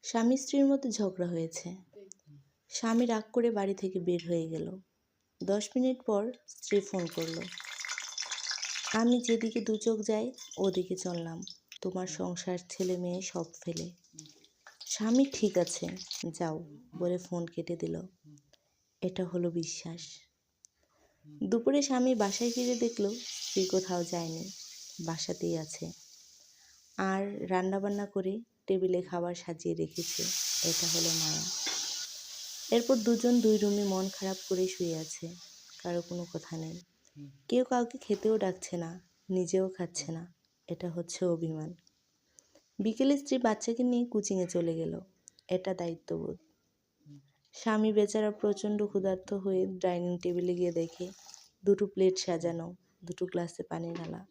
স্বামী স্ত্রীর মধ্যে ঝগড়া হয়েছে। স্বামী রাগ করে বাড়ি থেকে বের হয়ে গেল। 10 মিনিট পর স্ত্রী ফোন করলো। আমি যেদিকে দু চোখ যাই ওদিকে চললাম, তোমার সংসার ছেলে মেয়ে সব ফেলে। স্বামী ঠিক আছে যাও বলে ফোন কেটে দিল। এটা হলো বিশ্বাস। দুপুরে স্বামী বাসায় ফিরে দেখলো স্ত্রী কোথাও যায়নি, বাসাতেই আছে। আর রান্নাবান্না করে টেবিলে খাবার সাজিয়ে রেখেছে। এটা হলো মায়া। এরপর দুজন দুই রুমে মন খারাপ করে শুয়ে আছে, কারো কোনো কথা নেই। কেউ কাউকে খেতেও ডাকছে না, নিজেও খাচ্ছে না। এটা হচ্ছে অভিমান। বিকেলে স্ত্রী বাচ্চাকে নিয়ে কোচিংয়ে চলে গেল। এটা দায়িত্ববোধ। স্বামী বেচারা প্রচণ্ড ক্ষুধার্ত হয়ে ডাইনিং টেবিলে গিয়ে দেখে 2টো প্লেট সাজানো, 2টো গ্লাসে পানি ঢালা।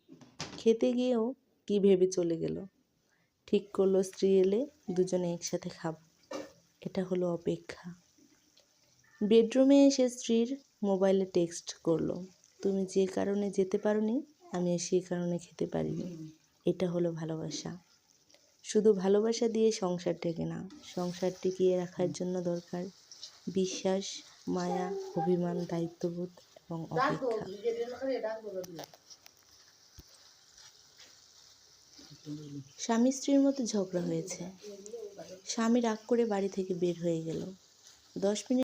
খেতে গিয়েও কি ভেবে চলে গেল। ঠিক করলো স্ত্রী এলে দুজনে একসাথে খাবো। এটা হলো অপেক্ষা। বেডরুমে এসে স্ত্রীর মোবাইলে টেক্সট করলো, তুমি যে কারণে যেতে পারোনি আমি সেই কারণে খেতে পারিনি। এটা হলো ভালোবাসা। শুধু ভালোবাসা দিয়ে সংসার টেকে না, সংসার টিকিয়ে রাখার জন্য দরকার বিশ্বাস, মায়া, অভিমান, দায়িত্ববোধ এবং অপেক্ষা। স্বামী স্ত্রীর মধ্যে ঝগড়া হয়েছে। স্বামী রাগ করে বাড়ি থেকে বের হয়ে গেল। 10 মিনিট